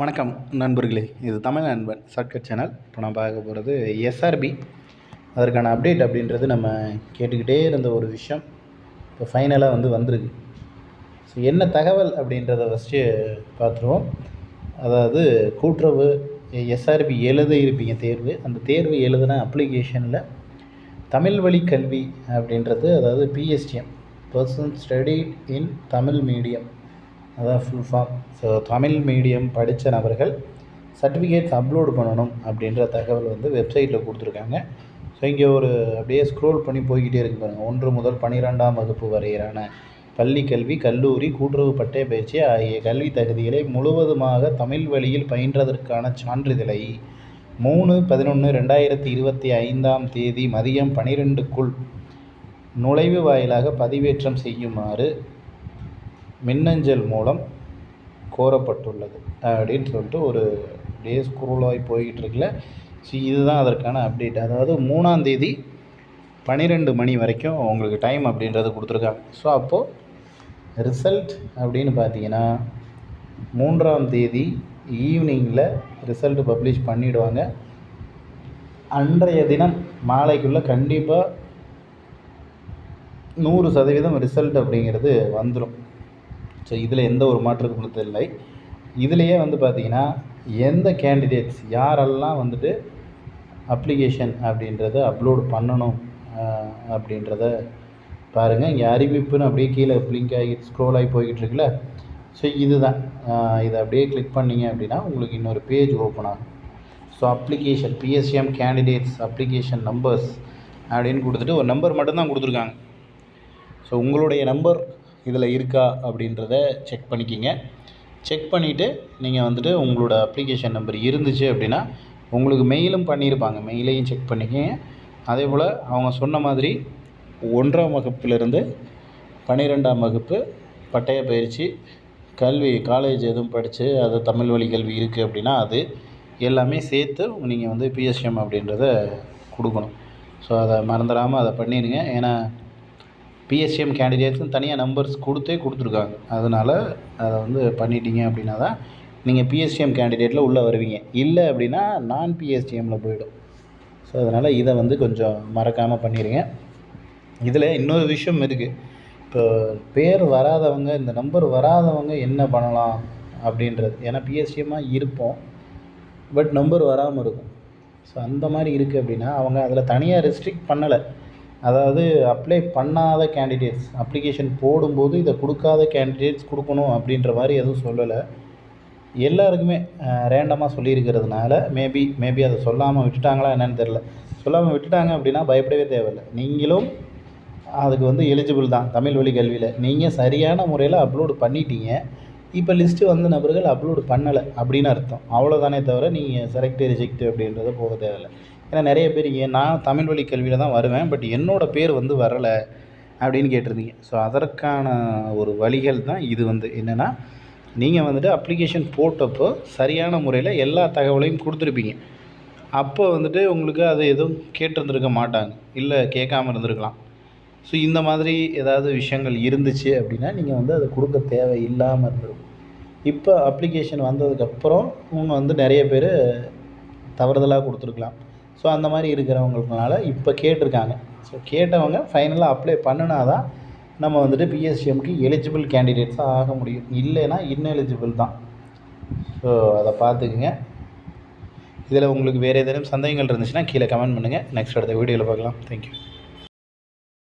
வணக்கம் நண்பர்களே, இது தமிழ் நண்பன் ஷார்ட்கட் சேனல். இப்போ நான் பார்க்க போகிறது எஸ்ஆர்பி. அதற்கான அப்டேட் அப்படின்றது நம்ம கேட்டுக்கிட்டே இருந்த ஒரு விஷயம் இப்போ ஃபைனலாக வந்திருக்கு. ஸோ என்ன தகவல் அப்படின்றத ஃபஸ்ட்டு பார்த்துருவோம். அதாவது கூட்டுறவு எஸ்ஆர்பி இருப்பீங்க தேர்வு. அந்த தேர்வு எழுதின அப்ளிகேஷனில் தமிழ் வழி கல்வி அப்படின்றது, அதாவது PSTM, person study in Tamil medium, அதான் full form. So Tamil medium படித்த நபர்கள் சர்டிஃபிகேட்ஸ் அப்லோடு பண்ணணும் அப்படின்ற தகவல் வெப்சைட்டில் கொடுத்துருக்காங்க. ஸோ இங்கே ஒரு அப்படியே ஸ்க்ரோல் பண்ணி போய்கிட்டே இருக்கு பாருங்கள். 1 முதல் 12ஆம் வகுப்பு வரையிலான பள்ளி கல்வி, கல்லூரி, கூட்டுறவு பட்டய பயிற்சி ஆகிய கல்வி தகுதிகளை முழுவதுமாக தமிழ் வழியில் பயின்றதற்கான சான்றிதழை 3/11/2025 மதியம் 12க்குள் நுழைவு வாயிலாக பதிவேற்றம் செய்யுமாறு மின்னஞ்சல் மூலம் கோரப்பட்டுள்ளது அப்படின்னு சொல்லிட்டு ஒரு டே ஸ்க்ரோல் ஆகி போய்கிட்டு இருக்குல்ல. ஸோ இதுதான் அதற்கான அப்டேட். அதாவது 3ஆம் தேதி 12 மணி வரைக்கும் உங்களுக்கு டைம் அப்படின்றது கொடுத்துருக்காங்க. ஸோ அப்போது ரிசல்ட் அப்படின்னு பார்த்தீங்கன்னா 3ஆம் தேதி ஈவினிங்கில் ரிசல்ட்டு பப்ளிஷ் பண்ணிவிடுவாங்க. அன்றைய தினம் மாலைக்குள்ளே கண்டிப்பாக 100% ரிசல்ட் அப்படிங்கிறது வந்துடும். ஸோ இதில் எந்த ஒரு மாற்றுக்கும் இல்லை. இதுலேயே பார்த்திங்கன்னா எந்த கேண்டிடேட்ஸ் யாரெல்லாம் அப்ளிகேஷன் அப்படின்றத அப்லோடு பண்ணணும் அப்படின்றத பாருங்கள். இங்கே அறிவிப்புன்னு அப்படியே கீழே லிங்க் ஆகி ஸ்க்ரோல் ஆகி போய்கிட்டு இருக்குல்ல. ஸோ இதுதான். இதை அப்படியே கிளிக் பண்ணிங்க அப்படின்னா உங்களுக்கு இன்னொரு பேஜ் ஓப்பன் ஆகும். So application PSTM candidates application numbers அப்படின்னு கொடுத்துட்டு ஒரு நம்பர் மட்டும்தான் கொடுத்துருக்காங்க. ஸோ உங்களுடைய நம்பர் இதில் இருக்கா அப்படின்றத செக் பண்ணிக்கிங்க. செக் பண்ணிவிட்டு நீங்கள் உங்களோட அப்ளிகேஷன் நம்பர் இருந்துச்சு அப்படின்னா உங்களுக்கு மெயிலும் பண்ணியிருப்பாங்க. மெயிலையும் செக் பண்ணிக்கிங்க. அதே போல் அவங்க சொன்ன மாதிரி 1ஆம் வகுப்பிலிருந்து 12ஆம் வகுப்பு பட்டய பயிற்சி கல்வி காலேஜ் எதுவும் படித்து அது தமிழ் வழி கல்வி இருக்குது அப்படின்னா அது எல்லாமே சேர்த்து நீங்கள் பிஎஸ்டிஎம் அப்படின்றத கொடுக்கணும். ஸோ அதை மறந்துடாமல் அதை பண்ணிடுங்க. ஏன்னா பிஎஸ்டிஎம் கேண்டிடேட்ஸ்னு தனியாக நம்பர்ஸ் கொடுத்துருக்காங்க. அதனால் அதை பண்ணிட்டீங்க அப்படின்னா தான் நீங்கள் பிஎஸ்டிஎம் கேண்டிடேட்டில் உள்ளே வருவீங்க. இல்லை அப்படின்னா நான் பிஎஸ்டிஎம்மில் போய்டும். ஸோ அதனால் இதை கொஞ்சம் மறக்காமல் பண்ணிடுங்க. இதில் இன்னொரு விஷயம் இருக்குது. இப்போ பேர் வராதவங்க, இந்த நம்பர் வராதவங்க என்ன பண்ணலாம் அப்படின்றது. ஏன்னா பிஎஸ்டிஎம்மாக இருப்போம், பட் நம்பர் வராமல் இருக்கும். ஸோ அந்த மாதிரி இருக்குது அப்படின்னா அவங்க அதில் தனியாக ரெஸ்ட்ரிக்ட் பண்ணலை. அதாவது அப்ளை பண்ணாத கேண்டிடேட்ஸ் அப்ளிகேஷன் போடும்போது இதை கொடுக்காத கேண்டிடேட்ஸ் கொடுக்கணும் அப்படின்ற மாதிரி எதுவும் சொல்லலை. எல்லாருக்குமே ரேண்டமாக சொல்லியிருக்கிறதுனால மேபி அதை சொல்லாமல் விட்டுட்டாங்களா என்னென்னு தெரில. சொல்லாமல் விட்டுட்டாங்க அப்படின்னா பயப்படவே தேவையில்லை. நீங்களும் அதுக்கு எலிஜிபிள் தான். தமிழ் வழி கல்வியில் நீங்கள் சரியான முறையில் அப்லோடு பண்ணிட்டீங்க. இப்போ லிஸ்ட்டு நபர்கள் அப்லோடு பண்ணலை அப்படின்னு அர்த்தம். அவ்வளோதானே தவிர நீங்கள் செலக்ட் ரிஜெக்ட் அப்படின்றத போக தேவையில்லை. ஏன்னா நிறைய பேர் நான் தமிழ் வழி கல்வியில் தான் வருவேன், பட் என்னோடய பேர் வரலை அப்படின்னு கேட்டிருந்தீங்க. ஸோ அதற்கான ஒரு வழிகள் தான் இது. என்னென்னா நீங்கள் அப்ளிகேஷன் போட்டப்போ சரியான முறையில் எல்லா தகவலையும் கொடுத்துருப்பீங்க. அப்போ உங்களுக்கு அது எதுவும் கேட்டிருந்துருக்க மாட்டாங்க, இல்லை கேட்காமல் இருந்திருக்கலாம். ஸோ இந்த மாதிரி ஏதாவது விஷயங்கள் இருந்துச்சு அப்படின்னா நீங்கள் அதை கொடுக்க தேவை இல்லாமல் இருந்திருக்கும். இப்போ அப்ளிகேஷன் வந்ததுக்கப்புறம் அவங்க நிறைய பேர் தவறுதலாக கொடுத்துருக்கலாம். ஸோ அந்த மாதிரி இருக்கிறவங்களுக்குனால இப்போ கேட்டிருக்காங்க. ஸோ கேட்டவங்க ஃபைனலாக அப்ளை பண்ணினா தான் நம்ம பிஎஸ்டிஎம்க்கு எலிஜிபிள் கேண்டிடேட்ஸாக ஆக முடியும். இல்லைன்னா இன்எலிஜிபிள் தான். ஸோ அதை பார்த்துக்குங்க. இதில் உங்களுக்கு வேறு ஏதேனும் சந்தேகங்கள் இருந்துச்சுன்னா கீழே கமெண்ட் பண்ணுங்கள். நெக்ஸ்ட் அடுத்த வீடியோவில் பார்க்கலாம். தேங்க்யூ.